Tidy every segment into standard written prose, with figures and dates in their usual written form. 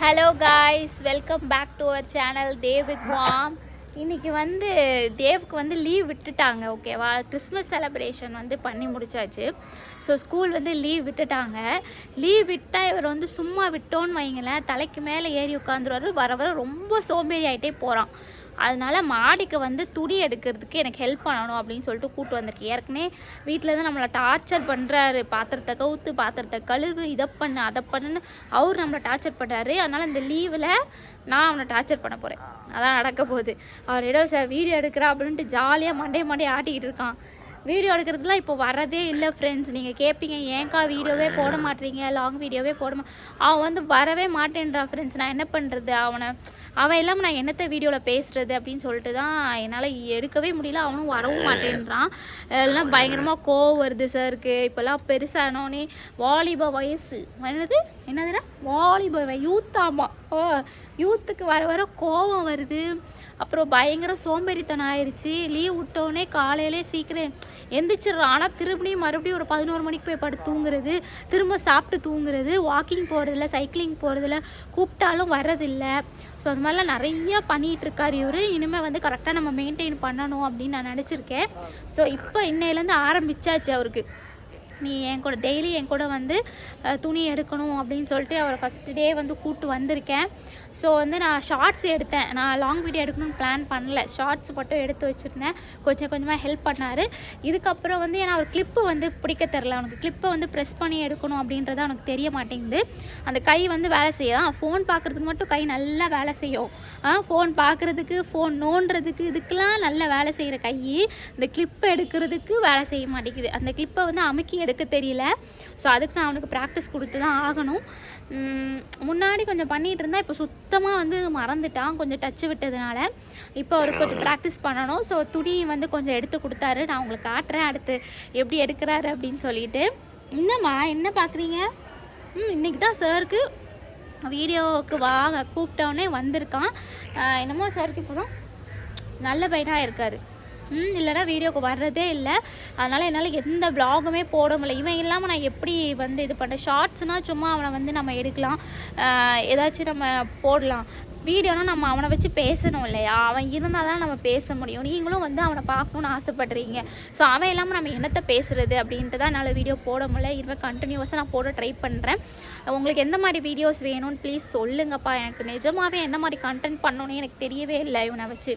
Hello guys, welcome back to our channel Dev with mom. இன்றைக்கி தேவுக்கு leave விட்டுட்டாங்க. ஓகேவா, கிறிஸ்மஸ் செலப்ரேஷன் பண்ணி முடிச்சாச்சு. ஸோ ஸ்கூல் லீவ் விட்டுட்டாங்க. லீவ் விட்டால் இவர் சும்மா விட்டோன்னு வைங்களேன், தலைக்கு மேலே ஏறி உட்காந்துருவாரு. வர வர ரொம்ப சோம்பேறி ஆகிட்டே போகிறான். அதனால் மாடிக்கு துணி எடுக்கிறதுக்கு எனக்கு ஹெல்ப் பண்ணணும் அப்படின்னு சொல்லிட்டு கூப்பிட்டு வந்திருக்கு. ஏற்கனவே வீட்டிலேருந்து நம்மளை டார்ச்சர் பண்ணுறாரு. பாத்திரத்தை கவுத்து, பாத்திரத்தை கழுவு, இதை பண்ணு அதை பண்ணுன்னு அவர் நம்மளை டார்ச்சர் பண்ணுறாரு. அதனால் இந்த லீவில் நான் அவனை டார்ச்சர் பண்ண போகிறேன். அதான் நடக்க போகுது. அவர் ஏதோ வீடியோ எடுக்கிறா அப்படின்ட்டு ஜாலியாக மண்டையை ஆட்டிக்கிட்டு இருக்கான். வீடியோ எடுக்கிறதுலாம் இப்போ வரதே இல்லை ஃப்ரெண்ட்ஸ். நீங்கள் கேட்பீங்க, ஏன்க்கா வீடியோவே போட மாட்டீங்க, லாங் வீடியோவே அவன் வரவே மாட்டேன்றான் ஃப்ரெண்ட்ஸ். நான் என்ன பண்ணுறது? அவன் இல்லாமல் நான் என்னத்தை வீடியோவில் பேசுகிறது அப்படின்னு சொல்லிட்டு தான் என்னால் எடுக்கவே முடியல. அவனும் வரவும் மாட்டேன்றான். எல்லாம் பயங்கரமாக கோவம் வருது சாருக்கு. இப்போல்லாம் பெருசானோன்னே வாலிப வயசு என்னதுன்னா வாலிப யூத்தாமா, யூத்துக்கு வர வர கோவம் வருது. அப்புறம் பயங்கர சோம்பேறித்தனம் ஆயிடுச்சு. லீவ் விட்டோடனே காலையிலே சீக்கிரம் எந்திரிச்சிட்றான். ஆனால் மறுபடியும் ஒரு 11 மணிக்கு போய் படுத்து தூங்குறது, திரும்ப சாப்பிட்டு தூங்குறது, வாக்கிங் போகிறதில்ல, சைக்கிளிங் போகிறதில்ல, கூப்பிட்டாலும் வர்றதில்லை. ஸோ அது மாதிரிலாம் நிறையா பண்ணிகிட்ருக்கார் இவர். இனிமேல் கரெக்டாக நம்ம மெயின்டைன் பண்ணணும் அப்படின்னு நான் நினச்சிருக்கேன். ஸோ இப்போ இன்னையிலேருந்து ஆரம்பித்தாச்சு அவருக்கு. நீ டெய்லி என் கூட துணி எடுக்கணும் அப்படின்னு சொல்லிட்டு அவரை ஃபஸ்ட்டு டே கூப்பிட்டு வந்திருக்கேன். ஸோ நான் ஷார்ட்ஸ் எடுத்தேன். நான் லாங் வீடியோ எடுக்கணும்னு பிளான் பண்ணல, ஷார்ட்ஸ் மட்டும் எடுத்து வச்சுருந்தேன். கொஞ்சம் கொஞ்சமாக ஹெல்ப் பண்ணார். இதுக்கப்புறம் ஏன்னா அவர் கிளிப்பு பிடிக்க தெரில. அவனுக்கு கிளிப்பை ப்ரெஸ் பண்ணி எடுக்கணும் அப்படின்றது அவனுக்கு தெரிய மாட்டேங்குது. அந்த கை வேலை செய்யலாம். ஃபோன் பார்க்குறதுக்கு மட்டும் கை நல்லா வேலை செய்யும். ஃபோன் பார்க்குறதுக்கு, ஃபோன் நோண்டுறதுக்கு, இதுக்கெலாம் நல்லா வேலை செய்கிற கை இந்த கிளிப்பை எடுக்கிறதுக்கு வேலை செய்ய மாட்டேங்குது. அந்த கிளிப்பை அமுக்கி எடுக்க தெரியல. ஸோ அதுக்கு நான் அவனுக்கு ப்ராக்டிஸ் கொடுத்து தான் ஆகணும். முன்னாடி கொஞ்சம் பண்ணிகிட்டு இருந்தால் இப்போ சுத்தமாக மறந்துட்டான், கொஞ்சம் டச்சு விட்டதுனால. இப்போ அவருக்கு கொஞ்சம் ப்ராக்டிஸ் பண்ணணும். ஸோ துணி கொஞ்சம் எடுத்து கொடுத்தாரு. நான் உங்களுக்கு காட்டுறேன் அடுத்து எப்படி எடுக்கிறாரு அப்படின்னு சொல்லிட்டு. என்னம்மா என்ன பார்க்குறீங்க? இன்றைக்கி தான் சாருக்கு வீடியோவுக்கு கூப்பிட்டோன்னே வந்திருக்கான். என்னமோ சாருக்கு இப்போ தான் நல்ல பையனாக இருக்கார். இல்லைனா வீடியோக்கு வர்றதே இல்லை. அதனால் என்னால் எந்த வ்ளாகுமே போட முடியல. இவன் இல்லாமல் நான் எப்படி இது பண்ணுறேன்? ஷார்ட்ஸ்னால் சும்மா அவனை நம்ம எடுக்கலாம், ஏதாச்சும் நம்ம போடலாம். வீடியோனா நம்ம அவனை வச்சு பேசணும் இல்லையா? அவன் இருந்தால் தான் நம்ம பேச முடியும். நீங்களும் அவனை பார்க்கணுன்னு ஆசைப்படுறீங்க. ஸோ அவன் இல்லாமல் நம்ம என்னத்தை பேசுகிறது அப்படின்ட்டு தான் என்னால் வீடியோ போட முடியல. இனிமேல் கண்டினியூஸாக நான் போட ட்ரை பண்ணுறேன். உங்களுக்கு எந்த மாதிரி வீடியோஸ் வேணும்னு ப்ளீஸ் சொல்லுங்கப்பா. எனக்கு நிஜமாகவே என்ன மாதிரி கண்டென்ட் பண்ணணுன்னு எனக்கு தெரியவே இல்லை. இவனை வச்சு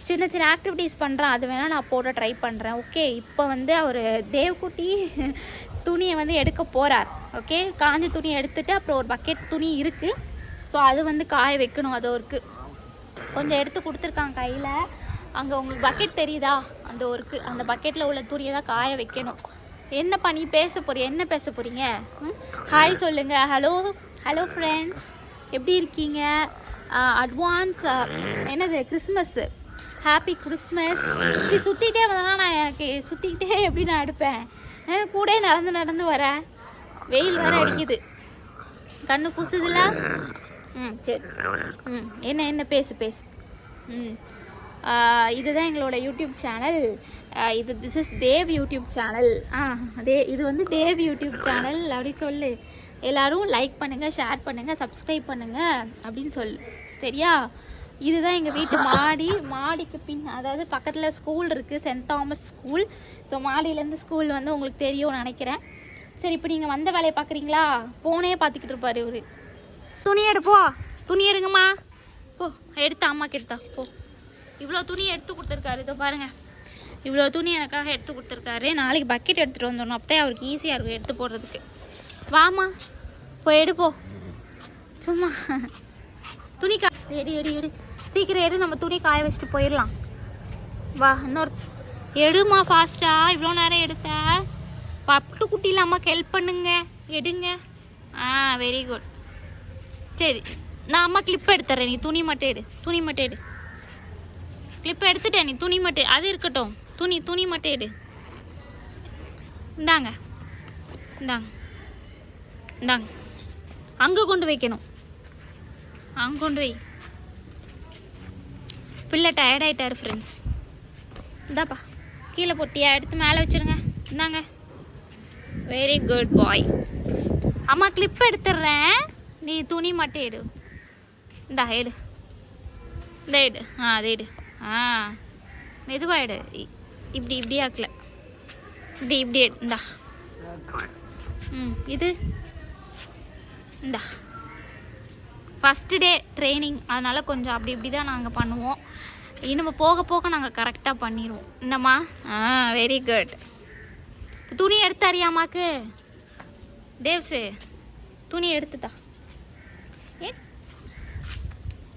சின்ன சின்ன ஆக்டிவிட்டீஸ் பண்ணுறான், அது வேணால் நான் போட ட்ரை பண்ணுறேன். ஓகே, இப்போ அவர் தேவ்குட்டி துணியை எடுக்க போகிறார். ஓகே, காஞ்ச துணியை எடுத்துகிட்டு அப்புறம் ஒரு பக்கெட் துணி இருக்குது. ஸோ அது காய வைக்கணும். அது ஒர்க்கு கொஞ்சம் எடுத்து கொடுத்துருக்காங்க கையில். அங்கே உங்களுக்கு பக்கெட் தெரியுதா? அந்த ஒர்க்கு, அந்த பக்கெட்டில் உள்ள துணியை தான் காய வைக்கணும். என்னப்பா நீ பேச போகிறீங்க? என்ன பேச போகிறீங்க? ஹாய் சொல்லுங்கள். ஹலோ ஃப்ரெண்ட்ஸ், எப்படி இருக்கீங்க? அட்வான்ஸ் என்னது கிறிஸ்மஸ்ஸு, ஹாப்பி கிறிஸ்மஸ். இப்படி சுற்றிக்கிட்டே வந்தேன்னா நான் சுற்றிக்கிட்டே எப்படி நான் எடுப்பேன்? கூட நடந்து வரேன். வெயில் வேறு அடிக்குது, கண்ணு கூசுதுல. சரி. என்ன பேசு. இதுதான் எங்களோட YouTube channel. This is Dev YouTube channel. இது தேவ் யூடியூப் சேனல் அப்படி சொல்லு. எல்லோரும் லைக் பண்ணுங்கள், ஷேர் பண்ணுங்கள், சப்ஸ்கிரைப் பண்ணுங்கள் அப்படின்னு சொல்லு, சரியா? இதுதான் எங்கள் வீட்டு மாடிக்கு அதாவது பக்கத்தில் ஸ்கூல் இருக்குது, சென்ட் தாமஸ் ஸ்கூல். ஸோ மாடியிலேருந்து ஸ்கூல் உங்களுக்கு தெரியும்னு நினைக்கிறேன். சரி, இப்போ நீங்கள் வந்த வேலையை பார்க்குறீங்களா? ஃபோனே பார்த்துக்கிட்டு இருப்பார் இவர். துணி எடுப்போ, துணி எடுங்கம்மா. போ, எடுத்தா அம்மாக்கு எடுத்தா போ. இவ்வளோ துணி எடுத்து கொடுத்துருக்காரு. இதோ பாருங்கள், இவ்வளோ துணி எனக்காக எடுத்து கொடுத்துருக்காரு. நாளைக்கு பக்கெட் எடுத்துகிட்டு வந்துடணும். அப்போ தான் அவருக்கு ஈஸியாக இருக்கும் எடுத்து போடுறதுக்கு. வாமா, போய் எடுப்போ. சும்மா துணி எடு சீக்கிரம் எடு. நம்ம துணி காய வச்சுட்டு போயிடலாம். வா, இன்னொரு எடுமா ஃபாஸ்ட்டாக. இவ்வளோ நேரம் எடுத்த பட்டு குட்டியில் அம்மாக்கு ஹெல்ப் பண்ணுங்க, எடுங்க. Very good. சரி, நான் அம்மா கிளிப் எடுத்துறேன். நீ துணி மட்டும் எடு. கிளிப்பை எடுத்துட்டேன், நீ துணி மட்டும் அது இருக்கட்டும். துணி மட்டும் எடு. இந்தாங்க. அங்கே கொண்டு வைக்கணும், அங்கே கொண்டு வை. பிள்ளை டயர்டாயிட்டார் ஃப்ரெண்ட்ஸ். இந்தாப்பா, கீழே போட்டியா? எடுத்து மேலே வச்சுருங்க. இந்தாங்க. வெரி குட் பாய். அம்மா கிளிப் எடுத்துடுறேன். நீ துணி மட்டும் எடு. இந்தா எடு. இந்த எடு. அதை எடு. மெதுவாக எடு. இப்படி ஆக்கல. இப்படி எடு. இந்தா. இது இந்தா. ஃபஸ்ட்டு டே ட்ரைனிங், அதனால் கொஞ்சம் இப்படி தான் நாங்கள் பண்ணுவோம். இனிமே போக போக நாங்கள் கரெக்டாக பண்ணிடுவோம். என்னம்மா? Very good. துணி எடுத்தாரியாமாக்கு? தேவ்ஸு துணி எடுத்துதா?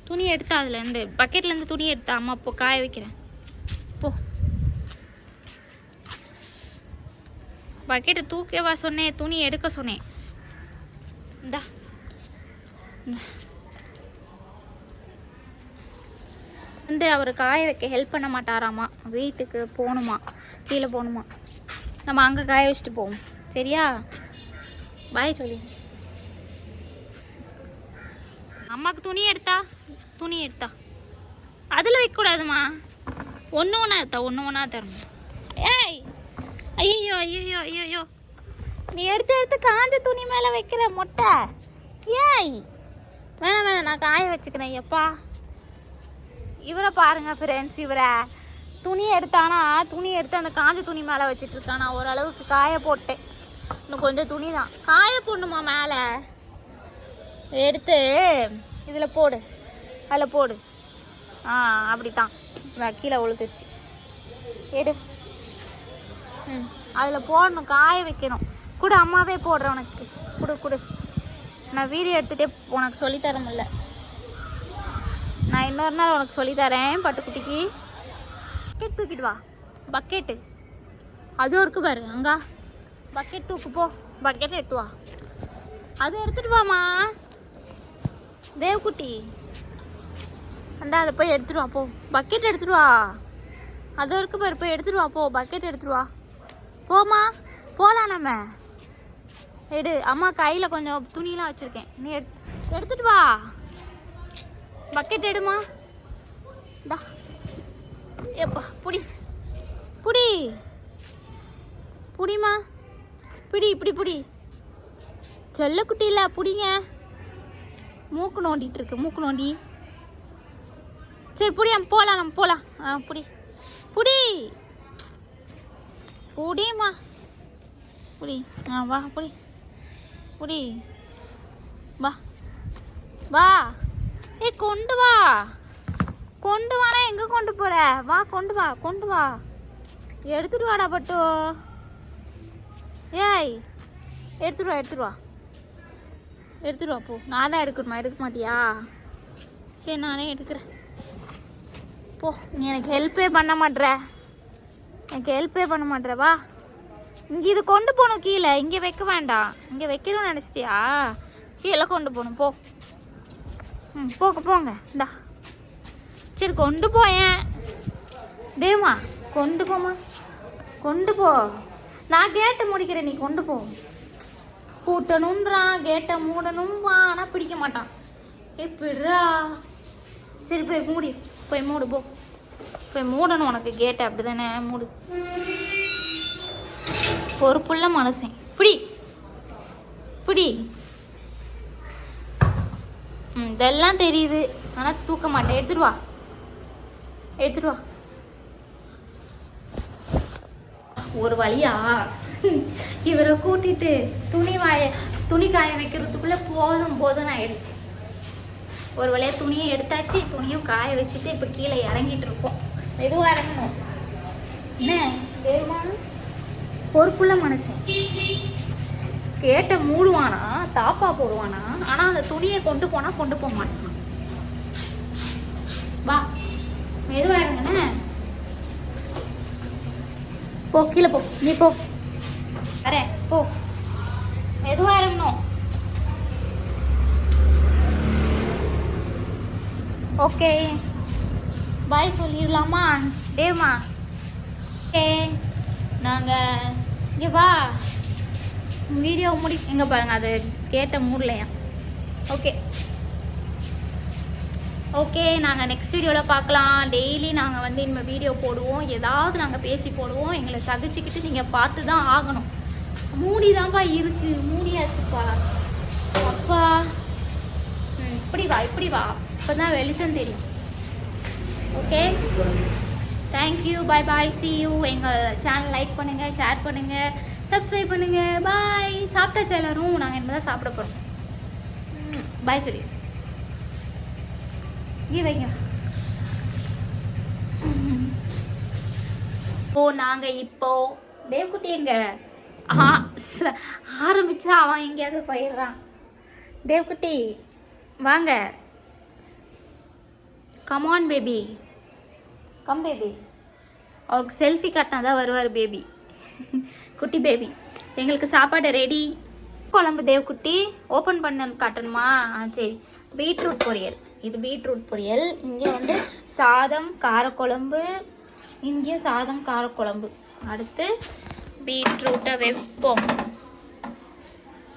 துணி எடுத்தா? அதுலேருந்து பக்கெட்லேருந்து துணி எடுத்தா? அம்மா இப்போ காய வைக்கிறேன். போ. பக்கெட்டை தூக்கவா சொன்னேன், துணி எடுக்க சொன்னேன். இந்தா. வந்து அவர் காய வைக்க ஹெல்ப் பண்ண மாட்டாராமா. வீட்டுக்கு போகணுமா, கீழே போகணுமா. நம்ம அங்கே காய வச்சுட்டு போவோம். சரியா? பாய் சொல்லி. அம்மாவுக்கு துணி எடுத்தா அதில் வைக்கக்கூடாதுமா. ஒன்று ஒன்றா தரணும். ஏய், ஐயோ, நீ எடுத்து காஞ்ச துணி மேலே வைக்கிற மொட்டை. ஏய், வேணாம், நான் காய வச்சுக்கிறேன். எப்பா இவரை பாருங்க ஃப்ரெண்ட்ஸ், இவரை துணி எடுத்தானா, துணி எடுத்து அந்த காஞ்ச துணி மேலே வச்சிட்டு இருக்கானா. ஓரளவுக்கு காய போட்டேன். இன்னும் கொஞ்சம் துணி தான் காய போடணுமா. மேலே எடுத்து இதில் போடு, அதில் போடு. அப்படித்தான். கீழே உழுத்துருச்சு. எடு. அதில் போடணும், காய வைக்கணும். கூட அம்மாவே போடுறேன் உனக்கு. கொடு. நான் வீடியோ எடுத்துகிட்டே உனக்கு சொல்லித்தர முடியல. நான் இன்னொரு நாள் உனக்கு சொல்லித்தரேன். பட்டுக்குட்டிக்கு பக்கெட் தூக்கிட்டு வா. பக்கெட்டு அதுவும் இருக்கு பாரு அங்கா. பக்கெட் தூக்கு போ. பக்கெட் எடுத்து வா. அது எடுத்துட்டு வாமா தேவ்குட்டி. அதை போய் எடுத்துட்டு வா போ. பக்கெட் எடுத்துட்டு வா. அதுவும் இருக்கு பாரு, போய் எடுத்துட்டு வா போ. பக்கெட் எடுத்துட்டு வா. போமா, போகலாம் நம்ம. எடு. அம்மா கையில் கொஞ்சம் துணியெலாம் வச்சுருக்கேன். நீ எடுத்துட்டு வா. பக்கெட் எடுமா. தா. எப்பா புடிமா. இப்படி செல்லக்குட்டி இல்லை, புடிங்க. மூக்கு நோண்டிட்டு இருக்கு, மூக்கு நோண்டி. சரி புடியா, போகலாம், நம்ம போகலாம். புடிமா. வா. புடி வா. கொண்டு வானா எங்கே கொண்டு போகிற? வா, கொண்டு வா. எடுத்துட்டு வாடா பட்டு. ஏய், எடுத்துட்டு வா போ. நான் தான் எடுக்கணுமா? எடுக்க மாட்டியா? சரி, நானே எடுக்கிறேன். போ. நீ எனக்கு ஹெல்ப்பே பண்ண மாட்டேற. வா. இங்கே இது கொண்டு போகணும் கீழே. இங்கே வைக்க வேண்டாம். இங்கே வைக்கணும்னு நினச்சிட்டியா? கீழே கொண்டு போகணும். போ. போங்க. இந்தா. சரி, கொண்டு போயேன். தேவமா, கொண்டு போ. நான் கேட்டை முடிக்கிறேன், நீ கொண்டு போ. பூட்டணுன்றான், கேட்டை மூடணும்பா. ஆனால் பிடிக்க மாட்டான். எப்படிரா? சரி, போய் மூடு போ. போய் மூடணும் உனக்கு கேட்டை. அப்படி தானே? மூடு. பொறுப்புள்ள மனுஷன். பிடி. இதெல்லாம் தெரியுது, ஆனால் தூக்க மாட்டேன். எடுத்துட்டு வா. ஒரு வழியா இவரை கூட்டிட்டு துணி காய வைக்கிறதுக்குள்ளே போதும் ஆயிடுச்சு. ஒரு வழியா துணியை எடுத்தாச்சு. துணியும் காய வச்சுட்டு இப்போ கீழே இறங்கிட்டு இருக்கோம். மெதுவாக இறங்கணும். என்ன வேணுமா? பொறுப்புள்ள மனுஷன். கேட்ட மூடுவானா, தாப்பா போடுவானா. ஆனால் அந்த துணியை கொண்டு போக மாட்டான். வா, மெதுவாக இறங்குண்ணே. போ, கீழே போ. நீ போ. வரேன், போ. மெதுவாக இறங்கணும். ஓகே, பாய் சொல்லிடலாமா டேமா? ஓகே, நாங்கள் இங்கே வா. வீடியோ எங்கே பாருங்கள், அது கேட்ட மூடலையா? ஓகே, நாங்கள் நெக்ஸ்ட் வீடியோவில் பார்க்கலாம். டெய்லி நாங்கள் வந்து இனிமேல் வீடியோ போடுவோம். ஏதாவது நாங்கள் பேசி போடுவோம். எங்களை சகிச்சுக்கிட்டு நீங்கள் பார்த்து தான் ஆகணும். மூடிதான்ப்பா இருக்குது. மூடியாச்சுப்பா. அப்பா இப்படி வா இப்படி வா, இப்போ தான் வெளிச்சம் தெரியும். Okay, thank you, bye bye, C you. எங்கள் சேனல் லைக் பண்ணுங்கள், ஷேர் பண்ணுங்கள், சப்ஸ்கிரைப் பண்ணுங்கள். பாய். சாப்பிட்டாச்சா எல்லாரும்? நாங்கள் இனிமேல் தான் சாப்பிட போகிறோம். பாய் சொல்லி இங்கே வைங்க. நாங்கள் இப்போ தேவ்குட்டி எங்க ஆரம்பிச்சா அவன் எங்கேயாவது போயிடுறான். தேவ்குட்டி வாங்க, கமான் பேபி, கம் பேபி. அவருக்கு செல்ஃபி காட்டினா தான் வருவார் பேபி, குட்டி பேபி. எங்களுக்கு சாப்பாடு ரெடி. குழம்பு தேவ்குட்டி ஓப்பன் பண்ண காட்டணுமா? சரி. பீட்ரூட் பொரியல், இது பீட்ரூட் பொரியல். இங்கே வந்து சாதம் காரக்குழம்பு, இங்கே சாதம் காரக்குழம்பு. அடுத்து பீட்ரூட்டை வைப்போம்.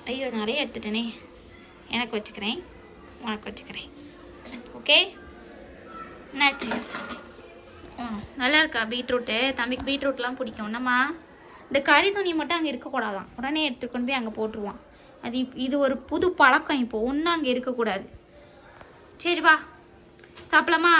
ஐயோ நிறைய எடுத்துட்டேனே, எனக்கு வச்சுக்கிறேன், உனக்கு வச்சுக்கிறேன். ஓகே, என்னாச்சு? நல்லா இருக்கா பீட்ரூட்டு? தம்பிக்கு பீட்ரூட்லாம் பிடிக்கும். என்னம்மா, இந்த கறி துணி மட்டும் அங்கே இருக்கக்கூடாதான், உடனே எடுத்துக்கொண்டு போய் அங்கே போட்டுருவான். இது ஒரு புது பழக்கம். இப்போ ஒன்றும் அங்கே இருக்கக்கூடாது. சரி வா சாப்பிடலாமா?